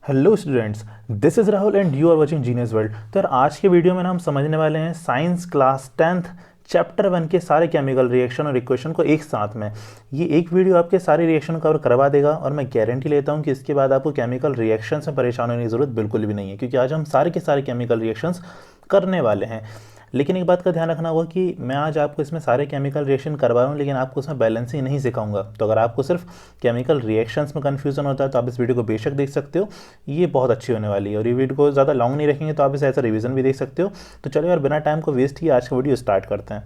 Hello students, this is Rahul and you are watching Genius World. तो यार आज के वीडियो में ना हम समझने वाले हैं साइंस क्लास 10th चैप्टर 1 के सारे केमिकल रिएक्शन और इक्वेशन को एक साथ में। ये एक वीडियो आपके सारे रिएक्शन कवर करवा देगा और मैं गारंटी लेता हूँ कि इसके बाद आपको केमिकल रिएक्शन से परेशान होने की ज़रूरत बिल्कुल भी नहीं है, क्योंकि आज हम सारे के सारे केमिकल रिएक्शंस करने वाले हैं। लेकिन एक बात का ध्यान रखना होगा कि मैं आज आपको इसमें सारे केमिकल रिएक्शन करवा रहा हूँ, लेकिन आपको उसमें बैलेंसिंग नहीं सिखाऊंगा। तो अगर आपको सिर्फ केमिकल रिएक्शंस में कन्फ्यूजन होता है तो आप इस वीडियो को बेशक देख सकते हो, ये बहुत अच्छी होने वाली है। और ये वीडियो को ज़्यादा लॉन्ग नहीं रखेंगे तो आप इसे ऐसा रिवीजन भी देख सकते हो। तो चलो यार, बिना टाइम को वेस्ट किए आज का वीडियो स्टार्ट करते हैं।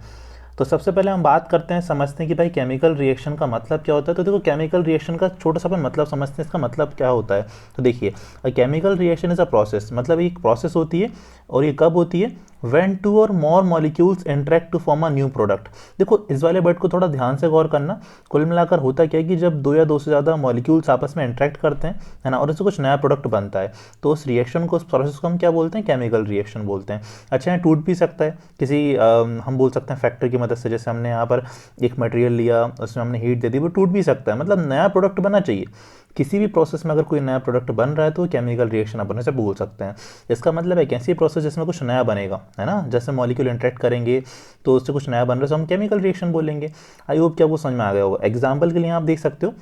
तो सबसे पहले हम बात करते हैं, समझते हैं कि भाई केमिकल रिएक्शन का मतलब क्या होता है। तो देखो, केमिकल रिएक्शन का छोटा सा अपन मतलब समझते हैं, इसका मतलब क्या होता है। तो देखिए, chemical reaction is a process, मतलब एक प्रोसेस होती है। और ये कब होती है? when two or more molecules interact to form a new product। देखो, इस वाले वर्ड को थोड़ा ध्यान से गौर करना। कुल मिलाकर होता क्या है कि जब दो या दो से ज़्यादा मॉलिक्यूल्स आपस में इंटरेक्ट करते हैं, है ना, और इससे कुछ नया प्रोडक्ट बनता है, तो उस रिएक्शन को, उस प्रोसेस को हम क्या बोलते हैं? केमिकल रिएक्शन बोलते हैं। अच्छा, यहाँ टूट भी सकता है किसी हम बोल सकते हैं फैक्टर की मदद से। जैसे हमने यहाँ पर एक मटेरियल लिया, उसमें हमने हीट दे दी, वो टूट भी सकता है। मतलब नया प्रोडक्ट बनना चाहिए। किसी भी प्रोसेस में अगर कोई नया प्रोडक्ट बन रहा है तो केमिकल रिएक्शन अपन इसे बोल सकते हैं। इसका मतलब है कैसी प्रोसेस जिसमें कुछ नया बनेगा, है ना। जैसे मॉलिक्यूल इंटरेक्ट करेंगे तो उससे कुछ नया बन रहा है, तो हम केमिकल रिएक्शन बोलेंगे। आई होप क्या वो समझ में आ गया होगा। एग्जाम्पल के लिए आप देख सकते हो,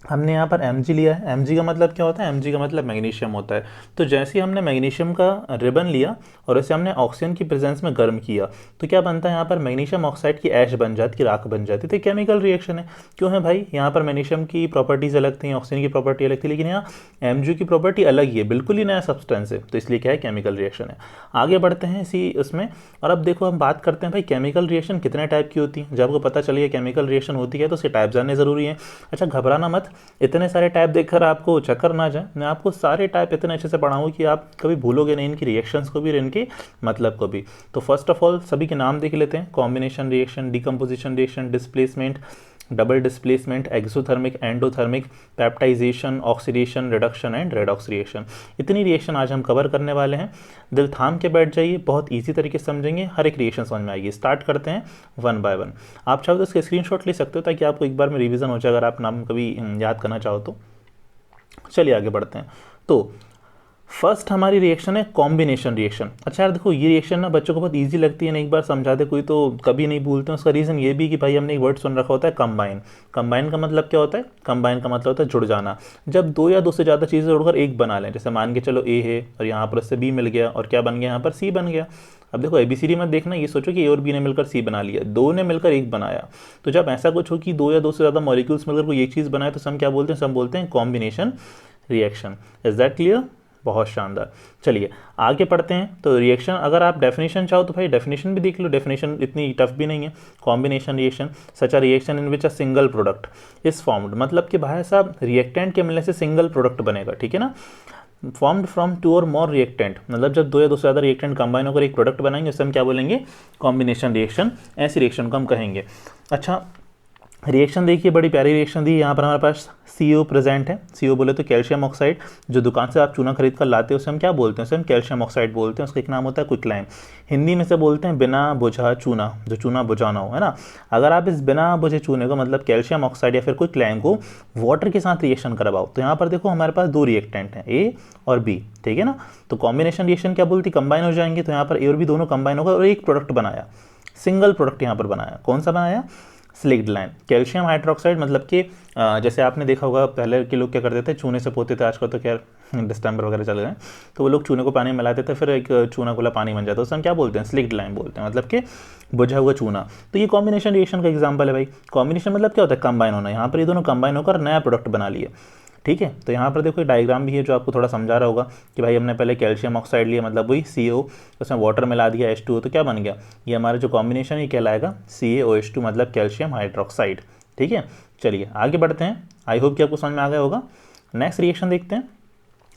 हमने यहाँ पर Mg लिया है। Mg का मतलब क्या होता है? Mg का मतलब मैग्नीशियम होता है। तो जैसे ही हमने मैग्नीशियम का रिबन लिया और इसे हमने ऑक्सीजन की प्रेजेंस में गर्म किया, तो क्या बनता है? यहाँ पर मैग्नीशियम ऑक्साइड की ऐश बन जाती, की राख बन जाती। तो केमिकल रिएक्शन है। क्यों है भाई? यहाँ पर मैग्नीशियम की प्रॉपर्टीज अलग थी, ऑक्सीजन की प्रॉपर्टी अलग थी, लेकिन यहाँ Mg की प्रॉपर्टी अलग ही है, बिल्कुल ही नया सब्सटेंस है। तो इसलिए क्या है? केमिकल रिएक्शन है। आगे बढ़ते हैं इसी उसमें। और अब देखो, हम बात करते हैं भाई केमिकल रिएक्शन कितने टाइप की होती है। जब आपको पता चलिए केमिकल रिएक्शन होती है तो उसके टाइप जानने जरूरी है। अच्छा, घबराना मत, इतने सारे टाइप देखकर आपको चक्कर ना जाए। मैं आपको सारे टाइप इतने अच्छे से पढ़ाऊंगा कि आप कभी भूलोगे नहीं इनकी रिएक्शंस को भी और इनके मतलब को भी। तो फर्स्ट ऑफ ऑल सभी के नाम देख लेते हैं। Combination reaction, decomposition reaction, displacement, double displacement, exothermic, endothermic, peptization, oxidation, reduction and redox reaction. इतनी रिएक्शन आज हम कवर करने वाले हैं। दिल थाम के बैठ जाइए, बहुत ईजी तरीके से समझेंगे, हर एक रिएक्शन समझ में आएगी। स्टार्ट करते हैं वन बाय वन। आप चाहो तो इसके स्क्रीनशॉट ले सकते हो ताकि आपको एक बार में रिवीजन हो जाए, अगर आप नाम कभी याद करना चाहो तो। चलिए आगे बढ़ते हैं। तो फर्स्ट हमारी रिएक्शन है कॉम्बिनेशन रिएक्शन। अच्छा यार देखो, ये रिएक्शन ना बच्चों को बहुत इजी लगती है ना, एक बार समझा दे कोई तो कभी नहीं भूलते हैं। उसका रीज़न ये भी कि भाई हमने एक वर्ड सुन रखा होता है, कंबाइन। कंबाइन का मतलब क्या होता है? कंबाइन का मतलब होता है जुड़ जाना। जब दो या दो से ज़्यादा चीज़ें जुड़कर एक बना लें, जैसे मान के चलो ए है और यहाँ पर उससे बी मिल गया, और क्या बन गया? यहाँ पर सी बन गया। अब देखो, ABCD मत देखना, ये सोचो कि ए और बी ने मिलकर सी बना लिया, दो ने मिलकर एक बनाया। तो जब ऐसा कुछ हो कि दो या दो से ज़्यादा मॉलिक्यूल्स मिलकर कोई एक चीज़ बनाए, तो हम क्या बोलते हैं? हम बोलते हैं combination reaction. Is that clear? बहुत शानदार। चलिए आगे पढ़ते हैं। तो रिएक्शन, अगर आप डेफिनेशन चाहो तो भाई डेफिनेशन भी देख लो, डेफिनेशन इतनी टफ भी नहीं है। Combination reaction, such a reaction in which a single product is formed, मतलब कि भाई साहब रिएक्टेंट के मिलने से सिंगल प्रोडक्ट बनेगा, ठीक है ना। फॉर्म्ड फ्रॉम टू और मोर रिएक्टेंट, मतलब जब दो या दो से ज़्यादा रिएक्टेंट कंबाइन होकर एक प्रोडक्ट बनाएंगे, उससे हम क्या बोलेंगे? Combination reaction. ऐसी रिएक्शन को हम कहेंगे। अच्छा, रिएक्शन देखिए, बड़ी प्यारी रिएक्शन दी। यहाँ पर हमारे पास CO प्रेजेंट है। CO बोले तो कैल्शियम ऑक्साइड। जो दुकान से आप चूना खरीद कर लाते हैं उसे हम क्या बोलते हैं? उसे हम कैल्शियम ऑक्साइड बोलते हैं। उसका एक नाम होता है क्विकलाइम। हिंदी में से बोलते हैं बिना बुझा चूना, जो चूना बुझाना हो, है ना। अगर आप इस बिना बुझे चूने को, मतलब कैल्शियम ऑक्साइड या फिर क्विकलाइम को वाटर के साथ रिएक्शन करवाओ, तो यहाँ पर देखो हमारे पास दो रिएक्टेंट हैं, A और B, ठीक है ना। तो कॉम्बिनेशन रिएक्शन क्या बोलती? कंबाइन हो जाएंगे। तो यहाँ पर A और B दोनों कंबाइन होगा और एक प्रोडक्ट बनाया, सिंगल प्रोडक्ट यहाँ पर बनाया। कौन सा बनाया? स्लिक्ड लाइम। कैल्शियम हाइड्रोक्साइड, मतलब कि जैसे आपने देखा होगा पहले के लोग क्या करते थे, चूने से पोते थे। आजकल तो खैर डिस्टेंबर वगैरह चल गए, तो वो लोग चूने को पानी में मिलाते थे, फिर एक चूना गोला पानी बन जाता है, उसे हम क्या बोलते हैं? स्लिक्ड लाइम बोलते हैं, मतलब कि बुझा हुआ चूना। तो ये कॉम्बिनेशन रिएक्शन का एग्जाम्पल है भाई। कॉम्बिनेशन मतलब क्या होता है? कंबाइन होना। यहाँ पर ये दोनों कंबाइन होकर नया प्रोडक्ट बना लिए, ठीक है। तो यहाँ पर देखो डायग्राम भी है जो आपको थोड़ा समझा रहा होगा कि भाई हमने पहले कैल्शियम ऑक्साइड लिया, मतलब वही CO, उसमें वाटर मिला दिया H2O, तो क्या बन गया? ये हमारा जो कॉम्बिनेशन ये कहलाएगा CaOH2, मतलब कैल्शियम हाइड्रोक्साइड, ठीक है। चलिए आगे बढ़ते हैं। आई होप कि आपको समझ में आ गया होगा। नेक्स्ट रिएक्शन देखते हैं,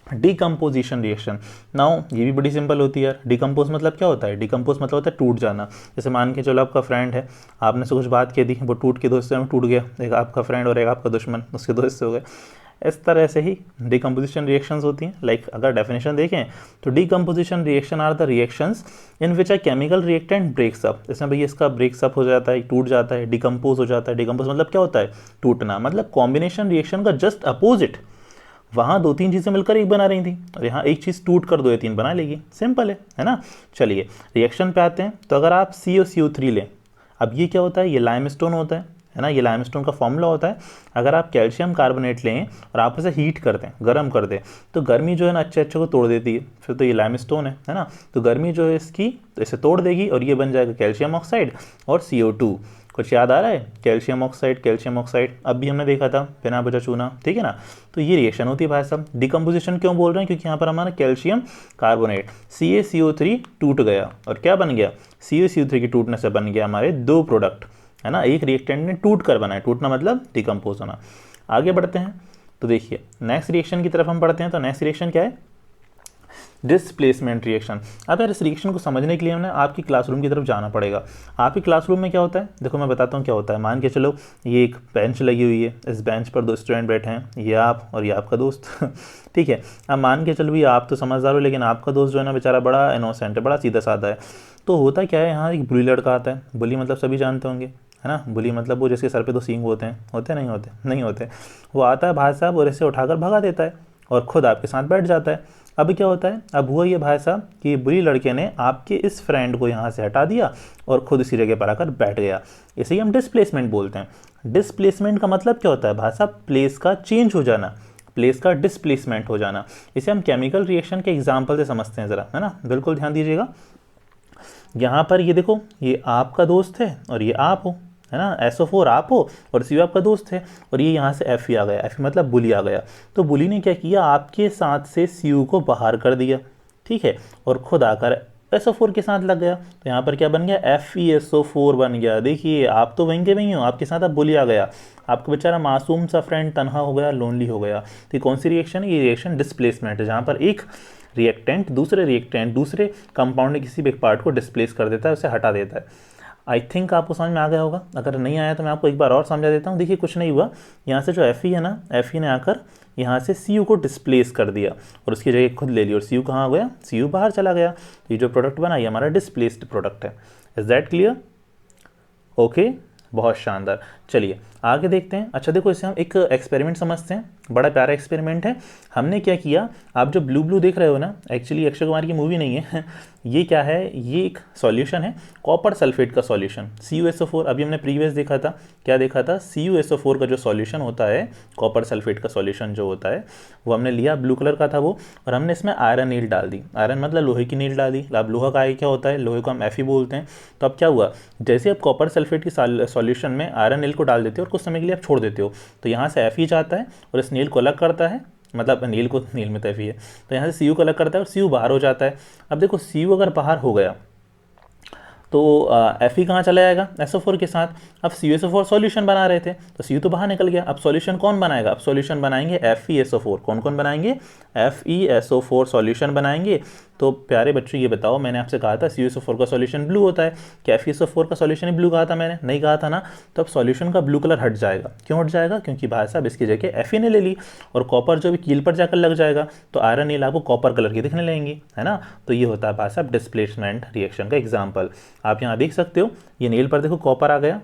डिकम्पोजिशन रिएक्शन। नाउ ये भी बड़ी सिंपल होती है यार। डिकम्पोज मतलब क्या होता है? डिकम्पोज मतलब होता है टूट जाना। जैसे मान के चलो आपका फ्रेंड है, आपने से कुछ बात कह दी, वो टूट के दो हिस्से में टूट गया, एक आपका फ्रेंड और एक आपका दुश्मन, उसके दो हिस्से हो गए। इस तरह से ही डिकम्पोजिशन रिएक्शंस होती हैं। लाइक अगर डेफिनेशन देखें तो decomposition reaction are the reactions in which a chemical reactant breaks up. इसमें भैया इसका ब्रेक्स अप हो जाता है, टूट जाता है, डिकम्पोज हो जाता है। डिकम्पोज मतलब क्या होता है? टूटना। मतलब कॉम्बिनेशन रिएक्शन का जस्ट अपोजिट वहाँ 2-3 चीज़ें मिलकर एक बना रही थी, और यहाँ एक चीज़ टूट कर 2 या 3 बना लेगी, सिंपल है ना। चलिए रिएक्शन पे आते हैं। तो अगर आप CO3 लें, अब ये क्या होता है, ये लाइमस्टोन होता है ना, ये लाइमस्टोन का फॉर्मूला होता है। अगर आप कैल्शियम कार्बोनेट लें और आप इसे हीट कर दें, गर्म कर दें, तो गर्मी जो है ना अच्छे को तोड़ देती है, फिर तो ये लाइमस्टोन है ना। तो गर्मी जो है इसकी तो इसे तोड़ देगी और ये बन जाएगा कैल्शियम ऑक्साइड और CO2। कुछ याद आ रहा है, कैल्शियम ऑक्साइड अब भी हमने देखा था, बिना वजह चूना, ठीक है ना। तो ये रिएक्शन होती है भाई साहब। डिकम्पोजिशन क्यों बोल रहे हैं, क्योंकि यहाँ पर हमारा कैल्शियम कार्बोनेट CaCO3 टूट गया और क्या बन गया, CaCO3 के टूटने से बन गया हमारे 2 प्रोडक्ट, है ना। एक रिएक्टेंट ने टूट कर बनाया, टूटना मतलब डिकम्पोज होना। आगे बढ़ते हैं, तो देखिए नेक्स्ट रिएक्शन की तरफ हम बढ़ते हैं। तो नेक्स्ट रिएक्शन क्या है, डिस्प्लेसमेंट रिएक्शन। अब यार इस रिएक्शन को समझने के लिए हमें आपकी क्लासरूम की तरफ जाना पड़ेगा। आपकी क्लासरूम में क्या होता है, देखो मैं बताता हूँ क्या होता है। मान के चलो ये एक बेंच लगी हुई है, इस बेंच पर 2 स्टूडेंट बैठे हैं, ये आप और ये आपका दोस्त ठीक है। अब मान के चलो भी आप तो समझदार हो, लेकिन आपका दोस्त जो है ना बेचारा बड़ा इनोसेंट है, बड़ा सीधा साधा है। तो होता क्या है, यहाँ एक बुली लड़का आता है। बुली मतलब सभी जानते होंगे, है ना। बुली मतलब वो जिसके सर पे 2 सींग होते हैं, नहीं होते। वो आता है भाई साहब और इसे उठाकर भगा देता है और खुद आपके साथ बैठ जाता है। अब क्या होता है, अब हुआ ये भाई साहब कि बुरी लड़के ने आपके इस फ्रेंड को यहाँ से हटा दिया और खुद इसी जगह पर आकर बैठ गया। इसे ही हम डिस्प्लेसमेंट बोलते हैं। डिस्प्लेसमेंट का मतलब क्या होता है भाई साहब, प्लेस का चेंज हो जाना, प्लेस का डिस्प्लेसमेंट हो जाना। इसे हम केमिकल रिएक्शन के एग्जाम्पल से समझते हैं ज़रा, है ना। बिल्कुल ध्यान दीजिएगा। यहाँ पर ये देखो, ये आपका दोस्त है और ये आप हो, है ना। SO4 आप हो और CO आपका दोस्त है, और ये यहाँ से Fe आ गया। Fe मतलब बुली आ गया। तो बुली ने क्या किया, आपके साथ से CO को बाहर कर दिया, ठीक है, और खुद आकर SO4 के साथ लग गया। तो यहाँ पर क्या बन गया, FeSO4 बन गया। देखिए आप तो वहीं के वहीं हो, आपके साथ अब बुली आ गया, आपका बेचारा मासूम सा फ्रेंड तनहा हो गया, लोनली हो गया। तो कौन सी रिएक्शन है, ये रिएक्शन डिस्प्लेसमेंट है, जहाँ पर एक रिएक्टेंट दूसरे कंपाउंड के किसी भी एक पार्ट को डिस्प्लेस कर देता है, उसे हटा देता है। आई थिंक आपको समझ में आ गया होगा। अगर नहीं आया तो मैं आपको एक बार और समझा देता हूँ। देखिए कुछ नहीं हुआ, यहाँ से जो Fe है ना, Fe ने आकर यहाँ से CO को डिस्प्लेस कर दिया और उसकी जगह खुद ले ली, और CO कहाँ गया, CO बाहर चला गया। तो ये जो प्रोडक्ट बना ये हमारा डिस्प्लेस्ड प्रोडक्ट है। Is that clear? ओके, बहुत शानदार। चलिए आगे देखते हैं। अच्छा देखो, इसे हम एक एक्सपेरिमेंट समझते हैं, बड़ा प्यारा एक्सपेरिमेंट है। हमने क्या किया, आप जो ब्लू ब्लू देख रहे हो ना, एक्चुअली अक्षय कुमार की मूवी नहीं है ये क्या है, ये एक सॉल्यूशन है, कॉपर सल्फेट का सॉल्यूशन, CuSO4। अभी हमने प्रीवियस देखा था, क्या देखा था, CuSO4 का जो सॉल्यूशन होता है, कॉपर सल्फेट का सॉल्यूशन जो होता है, वो हमने लिया, ब्लू कलर का था वो, और हमने इसमें आयरन नील डाल दी। आयरन मतलब लोहे की नील डाल दी। अब लोहा का क्या होता है, लोहे को हम Fe बोलते हैं। तो अब क्या हुआ, जैसे आप कॉपर सल्फेट की सॉल्यूशन में आयरन नील को डाल देते हो और कुछ समय के लिए आप छोड़ देते हो, तो यहाँ से Fe जाता है और इस नील को अलग करता है, मतलब नील में तो Fe है, तो यहाँ से CO को अलग करता है और CO बाहर हो जाता है। अब देखो CO अगर बाहर हो गया तो Fe कहाँ चला जाएगा, SO4 के साथ। अब CuSO4 सॉल्यूशन बना रहे थे तो CO तो बाहर निकल गया। अब सॉल्यूशन कौन बनाएगा, अब सॉल्यूशन बनाएंगे FeSO4। कौन कौन बनाएंगे, FeSO4 सॉल्यूशन बनाएंगे। तो प्यारे बच्चों ये बताओ, मैंने आपसे कहा था CuSO4 का सॉल्यूशन ब्लू होता है, क्या FeSO4 का सॉल्यूशन ही ब्लू कहा था मैंने, नहीं कहा था ना। तो अब सॉल्यूशन का ब्लू कलर हट जाएगा। क्यों हट जाएगा, क्योंकि भाई साहब इसकी जगह Fe ने ले ली, और कॉपर जो भी कील पर जाकर लग जाएगा तो आयरन नील आपको कॉपर कलर की दिखने लगेंगी, है ना। तो ये होता है भाई साहब डिस्प्लेसमेंट रिएक्शन का एग्जाम्पल। आप यहाँ देख सकते हो, ये नील पर देखो कॉपर आ गया,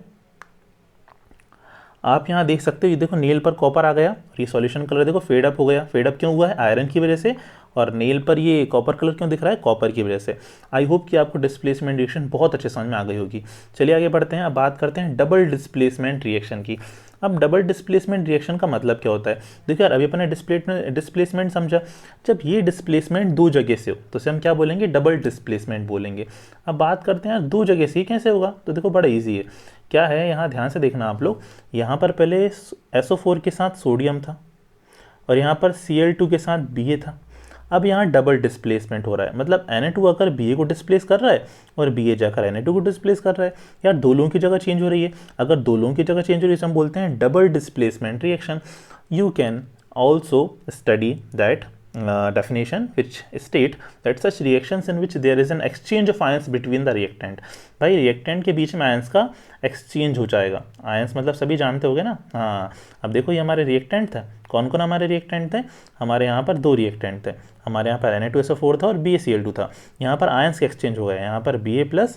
आप यहाँ देख सकते हो, ये देखो नील पर कॉपर आ गया, और ये सॉल्यूशन कलर देखो फेड अप हो गया। फेड अप क्यों हुआ है, आयरन की वजह से, और नील पर ये कॉपर कलर क्यों दिख रहा है, कॉपर की वजह से। आई होप कि आपको डिस्प्लेसमेंट रिएक्शन बहुत अच्छे समझ में आ गई होगी। चलिए आगे बढ़ते हैं, अब बात करते हैं डबल डिस्प्लेसमेंट रिएक्शन की। अब डबल डिस्प्लेसमेंट रिएक्शन का मतलब क्या होता है, देखिए यार अभी अपने डिस्प्लेसमेंट समझा, जब ये डिस्प्लेसमेंट 2 जगह से हो तो उसे हम क्या बोलेंगे, डबल डिस्प्लेसमेंट बोलेंगे। अब बात करते हैं यार 2 जगह से कैसे होगा, तो देखो बड़ा ईजी है। क्या है, यहाँ ध्यान से देखना आप लोग, यहाँ पर पहले SO4 के साथ सोडियम था और यहाँ पर Cl2 के साथ Ba था। अब यहाँ डबल डिस्प्लेसमेंट हो रहा है, मतलब Na2 आकर Ba को डिस्प्लेस कर रहा है और Ba जाकर Na2 को डिस्प्लेस कर रहा है। यार दो लोगों की जगह चेंज हो रही है, अगर दो लोगों की जगह चेंज हो रही है तो हम बोलते हैं double displacement reaction. You can also study that definition which state that such reactions in which there is an exchange of ions between the reactant। भाई रिएक्टेंट के बीच में आयंस का एक्सचेंज हो जाएगा। आयंस मतलब सभी जानते होगे ना, हाँ। अब देखो ये हमारे रिएक्टेंट था, कौन कौन हमारे रिएक्टेंट थे, हमारे यहाँ पर 2 रिएक्टेंट थे, हमारे यहाँ पर Na2SO4 था और BaCl2 था। यहाँ पर आयंस का एक्सचेंज हो गया, यहाँ पर Ba+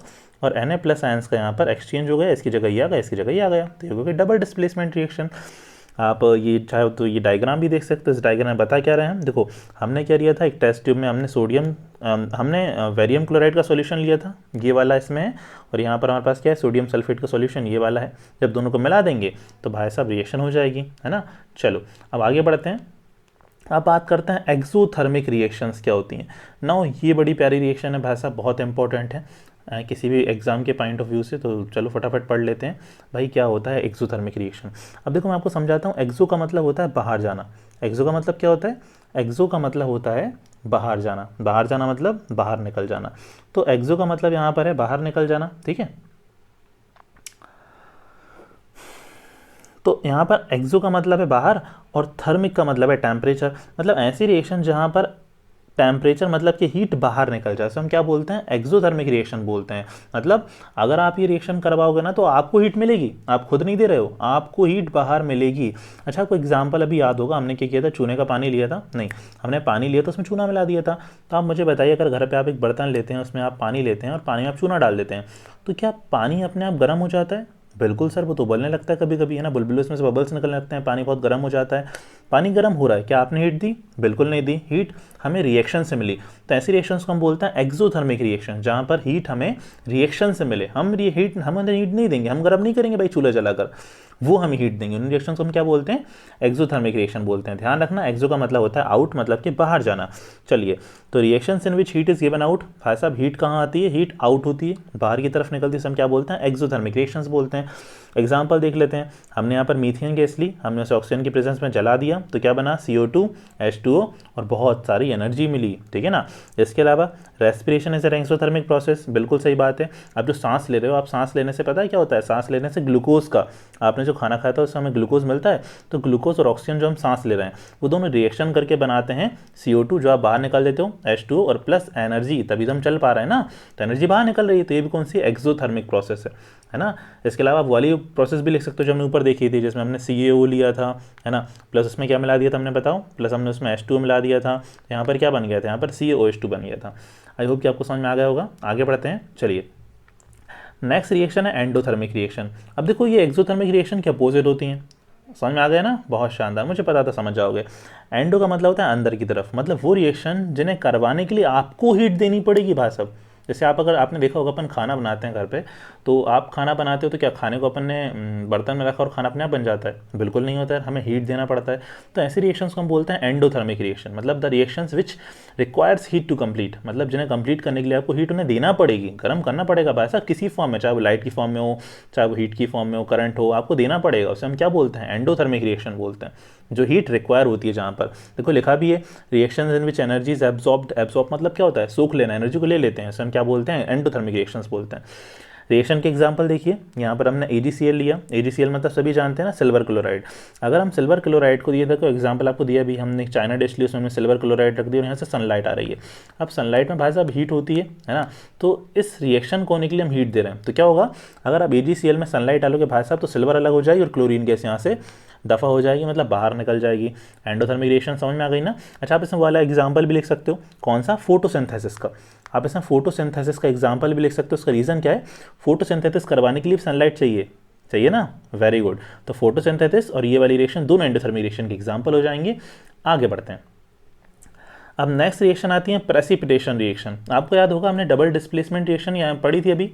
और Na+ आयंस का यहाँ पर एक्सचेंज हो गया, इसकी जगह ये आ गया, इसकी जगह ये आ गया, तो ये हो गया डबल डिस्प्लेसमेंट रिएक्शन। आप ये चाहे तो ये डायग्राम भी देख सकते हो। इस डायग्राम में बता क्या रहे हैं हम, देखो हमने क्या लिया था, एक टेस्ट ट्यूब में हमने हमने वेरियम क्लोराइड का सॉल्यूशन लिया था, ये वाला इसमें है, और यहाँ पर हमारे पास क्या है, सोडियम सल्फेट का सॉल्यूशन ये वाला है। जब दोनों को मिला देंगे तो भाई साहब रिएक्शन हो जाएगी, है ना। चलो अब आगे बढ़ते हैं। अब बात करते हैं एक्सोथर्मिक रिएक्शंस क्या होती हैं। नाउ ये बड़ी प्यारी रिएक्शन है भाई साहब, बहुत इंपॉर्टेंट है किसी भी एग्जाम के पॉइंट ऑफ व्यू से, तो चलो फटाफट पढ़ लेते हैं भाई क्या होता है एक्सोथर्मिक रिएक्शन। अब देखो मैं आपको समझाता हूँ। एक्सो का मतलब होता है बाहर जाना। एक्सो का मतलब क्या होता है, एक्सो का मतलब होता है बाहर जाना। बाहर जाना मतलब बाहर निकल जाना। तो एक्सो का मतलब यहाँ पर है बाहर निकल जाना, ठीक है। तो यहाँ पर एक्सो का मतलब है बाहर, और थर्मिक का मतलब है टेम्परेचर। मतलब ऐसी रिएक्शन जहाँ पर टेम्परेचर मतलब कि हीट बाहर निकल जाए, हम क्या बोलते हैं, एक्सोथर्मिक रिएक्शन बोलते हैं। मतलब अगर आप ये रिएक्शन करवाओगे ना तो आपको हीट मिलेगी, आप खुद नहीं दे रहे हो, आपको हीट बाहर मिलेगी। अच्छा आपको एग्जांपल अभी याद होगा, हमने क्या किया था, चूने का पानी लिया था, नहीं हमने पानी लिया था उसमें चूना मिला दिया था। तो आप मुझे बताइए, अगर घर पर आप एक बर्तन लेते हैं, उसमें आप पानी लेते हैं और पानी में आप चूना डाल देते हैं, तो क्या पानी अपने आप गर्म हो जाता है? बिल्कुल सर, वो तो उबलने लगता है कभी कभी, है ना, बुलबुले उसमें से बबल्स निकलने लगते हैं, पानी बहुत गर्म हो जाता है। पानी गर्म हो रहा है, क्या आपने हीट दी? बिल्कुल नहीं दी, हीट हमें रिएक्शन से मिली। तो ऐसी रिएक्शंस को हम बोलते हैं एक्सोथर्मिक रिएक्शन, जहाँ पर हीट हमें रिएक्शन से मिले। हम ये हीट हम उन्हें हीट नहीं देंगे, हम गर्म नहीं करेंगे भाई चूल्हा जलाकर, वो हमें हीट देंगे। उन रिएक्शन को हम क्या बोलते हैं, एक्सोथर्मिक रिएक्शन बोलते हैं। ध्यान रखना, एक्सो का मतलब होता है आउट, मतलब कि बाहर जाना। चलिए, तो reactions in which heat is given out, भाई साहब हीट कहाँ आती है, हीट आउट होती है, बाहर की तरफ निकलती है, हम क्या बोलते हैं, एक्सोथर्मिक रिएक्शंस बोलते हैं। एग्जाम्पल देख लेते हैं। हमने यहाँ पर मीथेन गैस ली, हमने उसे ऑक्सीजन की प्रेजेंस में जला दिया, तो क्या बना, CO2 H2O, और बहुत सारी एनर्जी मिली, ठीक है ना। इसके अलावा रेस्पिरेशन इज एक्सोथर्मिक प्रोसेस, बिल्कुल सही बात है। आप जो सांस ले रहे हो, आप सांस लेने से पता है क्या होता है, सांस लेने से ग्लूकोज का, आपने जो खाना खाया था उससे हमें ग्लूकोज मिलता है, तो ग्लूकोज और ऑक्सीजन जो हम सांस ले रहे हैं वो दोनों रिएक्शन करके बनाते हैं CO2 जो आप बाहर निकाल देते हो, H2O और प्लस एनर्जी, तभी तो हम चल पा रहे हैं ना, तो एनर्जी बाहर निकल रही है, तो ये भी कौन सी एक्सोथर्मिक प्रोसेस है ना। इसके अलावा आप वाली प्रोसेस भी लिख सकते हो जो हमने ऊपर देखी थी, जिसमें हमने CaO लिया था, है ना, प्लस उसमें क्या मिला दिया था हमने, बताओ, प्लस हमने उसमें H2O मिला दिया था, यहाँ पर क्या बन गया था, यहाँ पर CaOH2 बन गया था। आई होप कि आपको समझ में आ गया होगा। आगे बढ़ते हैं, चलिए। नेक्स्ट रिएक्शन है एंडोथर्मिक रिएक्शन। अब देखो ये एक्सोथर्मिक रिएक्शन के अपोजिट होती हैं, समझ में आ गया ना, बहुत शानदार, मुझे पता था समझ जाओगे। एंडो का मतलब होता है अंदर की तरफ, मतलब वो रिएक्शन जिन्हें करवाने के लिए आपको हीट देनी पड़ेगी भाई साहब। जैसे आप, अगर आपने देखा होगा अपन खाना बनाते हैं घर पे, तो आप खाना बनाते हो तो क्या खाने को अपन ने बर्तन में रखा और खाना अपने आप बन जाता है? बिल्कुल नहीं होता है, हमें हीट देना पड़ता है। तो ऐसे रिएक्शंस को हम बोलते हैं एंडोथर्मिक रिएक्शन, मतलब the reactions which requires heat to complete, मतलब जिन्हें कंप्लीट करने के लिए आपको हीट उन्हें देना पड़ेगी, गर्म करना पड़ेगा भाई साहब, किसी फॉर्म में, चाहे वो लाइट की फॉर्म में हो, चाहे वो हीट की फॉर्म में हो, करंट हो, आपको देना पड़ेगा, उसे हम क्या बोलते हैं, एंडोथर्मिक रिएक्शन बोलते हैं, जो हीट रिक्वायर होती है जहाँ पर। देखो लिखा भी है, reactions in which energy is absorbed, absorb मतलब क्या होता है, सोख लेना, एनर्जी को ले लेते हैं, इसे हम क्या बोलते हैं, एंडोथर्मिक रिएक्शंस बोलते हैं। रिएक्शन के एग्जांपल देखिए, यहाँ पर हमने AgCl लिया, AgCl मतलब सभी जानते हैं ना, सिल्वर क्लोराइड। अगर हम सिल्वर क्लोराइड को दिए, देखो एग्जांपल आपको दिया भी, हमने चाइना डिश ली, उसमें हमने सिल्वर क्लोराइड रख दिया और यहाँ से सनलाइट आ रही है। अब सनलाइट में भाई साहब हीट होती है ना, तो इस रिएक्शन को होने के लिए हम हीट दे रहे हैं, तो क्या होगा, अगर आप AgCl में सनलाइट डालोगे भाई साहब, तो सिल्वर अलग हो जाएगी और क्लोरीन गैस यहाँ से दफ़ा हो जाएगी, मतलब बाहर निकल जाएगी। एंडोथर्मिक रिएक्शन समझ में आ गई ना। अच्छा आप इसमें वाला एग्जांपल भी लिख सकते हो, कौन सा, फोटोसिंथेसिस का। आप इसमें फोटोसिंथेसिस का एग्जांपल भी लिख सकते हो, उसका रीज़न क्या है, फोटोसिंथेसिस करवाने के लिए सनलाइट चाहिए, चाहिए ना, वेरी गुड। तो फोटोसिंथेसिस और ये वाली रिएक्शन दोनों एंडोथर्मिक रिएक्शन के एग्जांपल हो जाएंगे। आगे बढ़ते हैं। अब नेक्स्ट रिएक्शन आती है प्रेसिपिटेशन रिएक्शन। आपको याद होगा हमने डबल डिस्प्लेसमेंट रिएक्शन यहाँ पढ़ी थी अभी,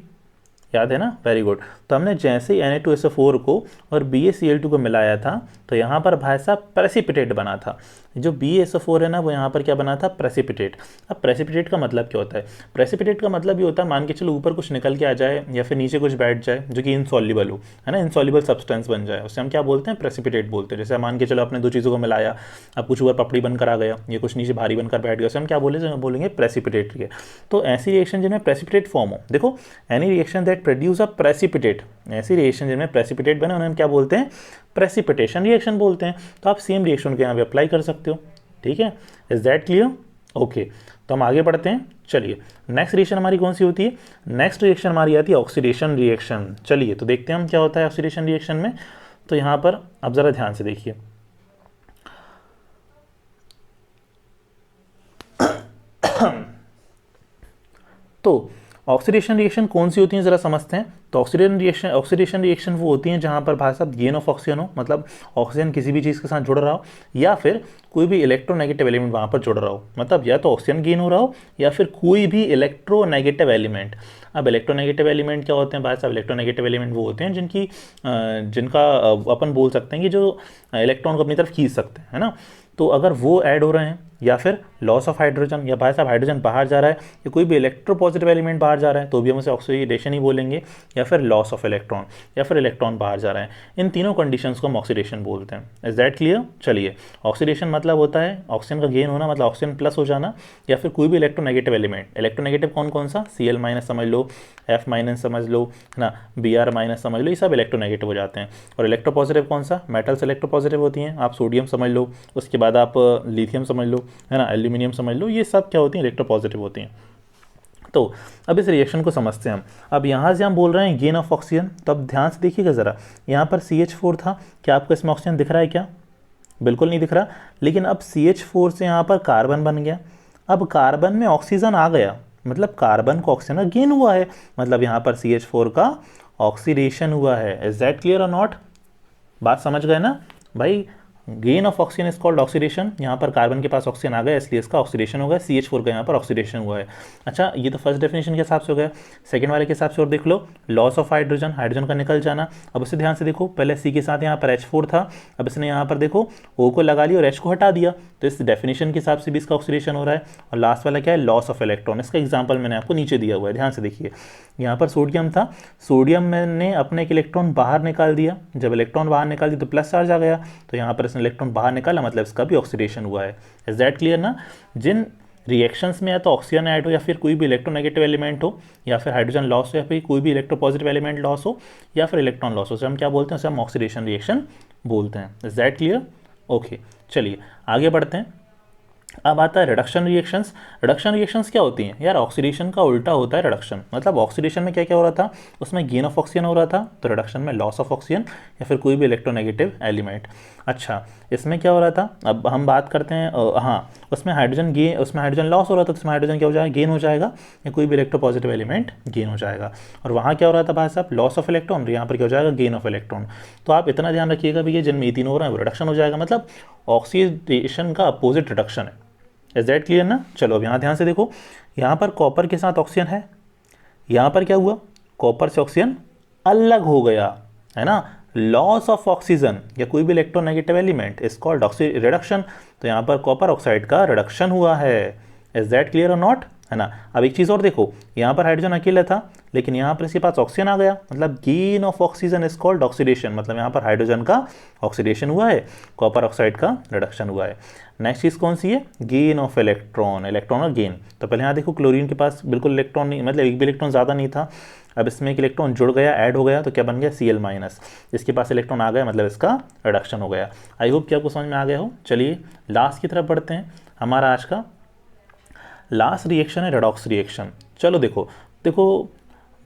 याद है ना, वेरी गुड। तो हमने जैसे ही Na2SO4 को और BaCl2 को मिलाया था, तो यहाँ पर भाई साहब प्रेसिपिटेट बना था। जो BaSO4 है ना, वो यहाँ पर क्या बना था, प्रेसिपिटेट। अब प्रेसिपिटेट का मतलब क्या होता है, प्रेसिपिटेट का मतलब ये होता है, मान के चलो ऊपर कुछ निकल के आ जाए या फिर नीचे कुछ बैठ जाए जो कि इनसॉल्युबल हो, है ना, इनसॉल्युबल सब्सटेंस बन जाए, उससे हम क्या बोलते हैं, प्रेसिपिटेट बोलते हैं। जैसे मान के चलो आपने दो चीज़ों को मिलाया, अब कुछ ऊपर पपड़ी बनकर आ गया, ये कुछ नीचे भारी बनकर बैठ गया, उसे हम क्या बोलेंगे प्रेसिपिटेट। तो ऐसी रिएक्शन जिनमें प्रेसिपिटेट फॉर्म हो, देखो any reaction that produce a precipitate, ऐसी रिएक्शन जिनमें प्रेसिपिटेट बने उन्हें हम क्या बोलते हैं, प्रेसिपिटेशन रिएक्शन बोलते हैं। तो आप सेम रिएक्शन को यहाँ पे अप्लाई कर सकते हो, ठीक है, इज दैट क्लियर, ओके। तो हम आगे बढ़ते हैं, चलिए। नेक्स्ट रिएक्शन हमारी कौन सी होती है, नेक्स्ट रिएक्शन हमारी आती है ऑक्सीडेशन रिएक्शन। चलिए तो देखते हैं हम क्या होता है ऑक्सीडेशन रिएक्शन में। तो यहाँ पर अब जरा ध्यान से देखिए, तो ऑक्सीडेशन रिएक्शन कौन सी होती हैं ज़रा समझते हैं। तो ऑक्सीडेशन रिएक्शन वो होती हैं जहाँ पर भाई साहब गेन ऑफ ऑक्सीजन हो, मतलब ऑक्सीजन किसी भी चीज़ के साथ जुड़ रहा हो, या फिर कोई भी इलेक्ट्रोनेगेटिव एलिमेंट वहाँ पर जुड़ रहा हो, मतलब या तो ऑक्सीजन गेन हो रहा हो या फिर कोई भी इलेक्ट्रोनेगेटिव एलिमेंट। अब इलेक्ट्रोनेगेटिव एलिमेंट क्या होते हैं भाई साहब? इलेक्ट्रोनेगेटिव एलिमेंट वो होते हैं जिनका अपन बोल सकते हैं कि जो इलेक्ट्रॉन को अपनी तरफ खींच सकते हैं, है ना। तो अगर वो ऐड हो रहे हैं, या फिर लॉस ऑफ हाइड्रोजन, या भाई साहब हाइड्रोजन बाहर जा रहा है, या कोई भी इलेक्ट्रोपॉजिटिव एलिमेंट बाहर जा रहा है, तो भी हम उसे ऑक्सीडेशन ही बोलेंगे, या फिर लॉस ऑफ इलेक्ट्रॉन, या फिर इलेक्ट्रॉन बाहर जा रहा है। इन तीनों कंडीशंस को हम ऑक्सीडेशन बोलते हैं। Is that clear? चलिए, ऑक्सीडेशन मतलब होता है ऑक्सीजन का गेन होना, मतलब ऑक्सीजन प्लस हो जाना, या फिर कोई भी इलेक्ट्रोनेगेटिव एलिमेंट। इलेक्ट्रोनेगेटिव कौन कौन सा? Cl माइनस समझ लो, F माइनस समझ लो, है ना, Br माइनस समझ लो, ये सब इलेक्ट्रोनेगेटिव हो जाते हैं। और इलेक्ट्रोपॉजिटिव कौन सा? मेटल्स इलेक्ट्रोपॉजिटिव होती हैं, आप सोडियम समझ लो, उसके बाद आप लिथियम समझ लो, है ना, एल्यूमिनियम समझ लो, ये सब क्या होती हैं? इलेक्ट्रोपॉजिटिव होती हैं। तो अब इस रिएक्शन को समझते हैं हम। अब यहाँ से हम बोल रहे हैं गेन ऑफ ऑक्सीजन, तो अब ध्यान से देखिएगा ज़रा, यहाँ पर CH4 था, क्या आपको इसमें ऑक्सीजन दिख रहा है क्या? बिल्कुल नहीं दिख रहा। लेकिन अब CH4 से यहाँ पर कार्बन बन गया, अब कार्बन में ऑक्सीजन आ गया, मतलब कार्बन को ऑक्सीजन का गेन हुआ है, मतलब यहाँ पर CH4 का ऑक्सीडेशन हुआ है। इज दैट क्लियर और नॉट? बात समझ गए ना भाई? Gain of oxygen is called oxidation. यहाँ पर कार्बन के पास ऑक्सीजन आ गया इसलिए इसका ऑक्सीडेशन हो गया, CH4 का यहाँ पर ऑक्सीडेशन हुआ है। अच्छा, ये तो फर्स्ट डेफिनेशन के हिसाब से हो गया। सेकंड वाले के हिसाब से और देख लो, लॉस ऑफ हाइड्रोजन, हाइड्रोजन का निकल जाना। अब इसे ध्यान से देखो, पहले C के साथ यहाँ पर H4 था, अब इसने यहाँ पर देखो O को लगा लिया और H को हटा दिया, तो इस डेफिनेशन के हिसाब से भी इसका ऑक्सीडेशन हो रहा है। और लास्ट वाला क्या है? Loss of electron. इसका एग्जाम्पल मैंने आपको नीचे दिया हुआ है, ध्यान से देखिए। यहाँ पर सोडियम था, सोडियम ने अपने एक इलेक्ट्रॉन बाहर निकाल दिया, जब इलेक्ट्रॉन बाहर निकाल दिया तो प्लस चार्ज आ गया, तो यहाँ पर इसने इलेक्ट्रॉन बाहर निकाला, मतलब इसका भी ऑक्सीडेशन हुआ है। इज दैट क्लियर ना? जिन रिएक्शंस में या तो ऑक्सीजन ऐड हो, या फिर कोई भी इलेक्ट्रोनेगेटिव एलिमेंट हो, या फिर हाइड्रोजन लॉस हो, या फिर कोई भी इलेक्ट्रोपॉजिटिव एलिमेंट लॉस हो, या फिर इलेक्ट्रॉन लॉस हो, उसे हम क्या बोलते हैं? उसे हम ऑक्सीडेशन रिएक्शन बोलते हैं। Is that clear? ओके, चलिए आगे बढ़ते हैं। अब आता है रिडक्शन रिएक्शंस। रिडक्शन रिएक्शंस क्या होती हैं यार? ऑक्सीडेशन का उल्टा होता है रिडक्शन। मतलब ऑक्सीडेशन में क्या क्या हो रहा था? उसमें गेन ऑफ ऑक्सीजन हो रहा था, तो रिडक्शन में लॉस ऑफ ऑक्सीजन या फिर कोई भी इलेक्ट्रोनेगेटिव एलिमेंट। अच्छा, इसमें क्या हो रहा था? अब हम बात करते हैं, हाँ, उसमें हाइड्रोजन लॉस हो रहा था, तो उसमें हाइड्रोजन क्या हो जाएगा? गेन हो जाएगा, या कोई भी इलेक्ट्रोपॉजिटिव एलिमेंट गेन हो जाएगा। और वहाँ क्या हो रहा था भाई साहब? लॉस ऑफ इलेक्ट्रॉन, और यहाँ पर क्या हो जाएगा? Gain of electron. तो आप इतना ध्यान रखिएगा भैया, जिनमें तीनों हो रहा है वो रिडक्शन हो जाएगा, मतलब ऑक्सीडेशन का अपोजिट रिडक्शन है। इज दैट क्लियर ना? चलो अब यहाँ ध्यान से देखो, यहाँ पर कॉपर के साथ ऑक्सीजन है, यहाँ पर क्या हुआ? कॉपर से ऑक्सीजन अलग हो गया, है ना। लॉस ऑफ ऑक्सीजन या कोई भी electronegative element is called reduction. तो यहाँ पर कॉपर ऑक्साइड का रिडक्शन हुआ है। इज दैट क्लियर और नॉट? है ना। अब एक चीज़ और देखो, यहाँ पर हाइड्रोजन अकेला था, लेकिन यहाँ पर इसके पास ऑक्सीजन आ गया, मतलब gain of oxygen is called oxidation. मतलब यहाँ पर हाइड्रोजन का ऑक्सीडेशन हुआ है, कॉपर ऑक्साइड का रिडक्शन हुआ है। नेक्स्ट चीज़ कौन सी है? गेन ऑफ इलेक्ट्रॉन, इलेक्ट्रॉन और गेन। तो पहले यहाँ देखो, क्लोरीन के पास बिल्कुल इलेक्ट्रॉन नहीं, मतलब एक भी इलेक्ट्रॉन ज़्यादा नहीं था। अब इसमें एक इलेक्ट्रॉन जुड़ गया, ऐड हो गया, तो क्या बन गया? Cl minus. इसके पास इलेक्ट्रॉन आ गया, मतलब इसका रिडक्शन हो गया। आई होप कि आपको समझ में आ गया हो। चलिए लास्ट की तरफ बढ़ते हैं। हमारा आज का लास्ट रिएक्शन है रेडॉक्स रिएक्शन। चलो देखो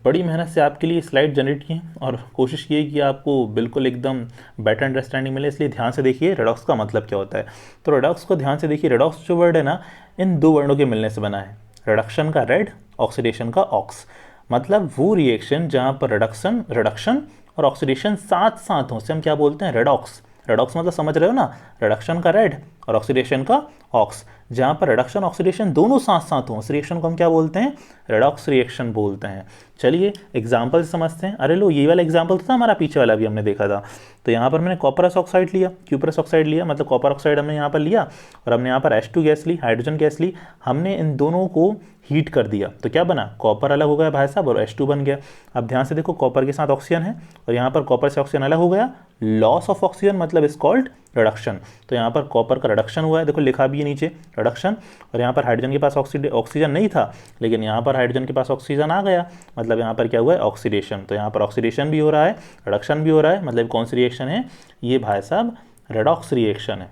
बड़ी मेहनत से आपके लिए स्लाइड जनरेट की और कोशिश की कि आपको बिल्कुल एकदम बेटर अंडरस्टैंडिंग मिले, इसलिए ध्यान से देखिए रेडॉक्स का मतलब क्या होता है। तो रेडॉक्स को ध्यान से देखिए। रेडॉक्स जो वर्ड है ना, इन दो वर्णों के मिलने से बना है। रिडक्शन का रेड, ऑक्सीडेशन का ऑक्स। मतलब वो रिएक्शन जहाँ पर रिडक्शन और ऑक्सीडेशन साथ साथ हो, उसे हम क्या बोलते हैं? रेडॉक्स। रेडॉक्स मतलब समझ रहे हो ना, रिडक्शन का रेड और ऑक्सीडेशन का ऑक्स। जहाँ पर रिडक्शन ऑक्सीडेशन दोनों साथ साथ हों, उस रिएक्शन को हम क्या बोलते हैं? रेडॉक्स रिएक्शन बोलते हैं। चलिए एग्जाम्पल समझते हैं। अरे लो, ये वाला एग्जाम्पल था हमारा, पीछे वाला भी हमने देखा था। तो यहाँ पर मैंने कॉपरस ऑक्साइड लिया, क्यूपरस ऑक्साइड लिया, मतलब कॉपर ऑक्साइड हमने यहाँ पर लिया, और हमने यहाँ पर H2 गैस ली, हाइड्रोजन गैस ली। हमने इन दोनों को हीट कर दिया, तो क्या बना? कॉपर अलग हो गया भाई साहब, और H2 बन गया। अब ध्यान से देखो, कॉपर के साथ ऑक्सीजन है, और यहाँ पर कॉपर से ऑक्सीजन अलग हो गया, लॉस ऑफ ऑक्सीजन, मतलब इज कॉल्ड रिडक्शन। तो यहाँ पर कॉपर का रिडक्शन हुआ है, देखो लिखा भी है नीचे रिडक्शन। और यहाँ पर हाइड्रोजन के पास ऑक्सीजन नहीं था, लेकिन यहाँ पर हाइड्रोजन के पास ऑक्सीजन आ गया, मतलब यहाँ पर क्या हुआ है? ऑक्सीडेशन। तो यहाँ पर ऑक्सीडेशन भी हो रहा है, रिडक्शन भी हो रहा है, मतलब कौन सी रिएक्शन है ये भाई साहब? रेडॉक्स रिएक्शन है।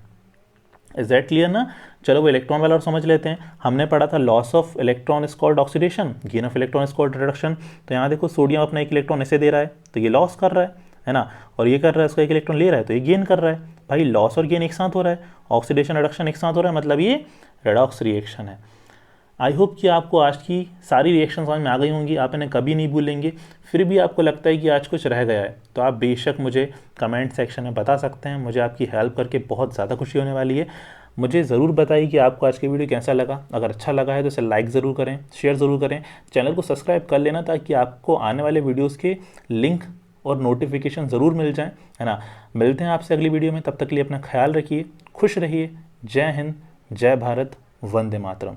इज दैट क्लियर ना? चलो वो इलेक्ट्रॉन वाला और समझ लेते हैं। हमने पढ़ा था loss of electron is called oxidation, gain of electron is called reduction. तो यहाँ देखो, सोडियम अपना एक इलेक्ट्रॉन ऐसे दे रहा है, तो ये लॉस कर रहा है ना, और ये कर रहा है, उसका एक इलेक्ट्रॉन ले रहा है, तो ये गेन कर रहा है। भाई लॉस और गेन एक साथ हो रहा है, ऑक्सीडेशन रिडक्शन एक साथ हो रहा है, मतलब ये रेडॉक्स रिएक्शन है। आई होप कि आपको आज की सारी रिएक्शन समझ में आ गई होंगी, आप इन्हें कभी नहीं भूलेंगे। फिर भी आपको लगता है कि आज कुछ रह गया है तो आप बेशक मुझे कमेंट सेक्शन में बता सकते हैं। मुझे आपकी हेल्प करके बहुत ज़्यादा खुशी होने वाली है। मुझे ज़रूर बताइए कि आपको आज की वीडियो कैसा लगा। अगर अच्छा लगा है तो इसे लाइक ज़रूर करें, शेयर ज़रूर करें, चैनल को सब्सक्राइब कर लेना ताकि आपको आने वाले वीडियोज़ के लिंक और नोटिफिकेशन ज़रूर मिल जाएं, है ना। मिलते हैं आपसे अगली वीडियो में, तब तक के लिए अपना ख्याल रखिए, खुश रहिए। जय हिंद, जय भारत, वंदे मातरम।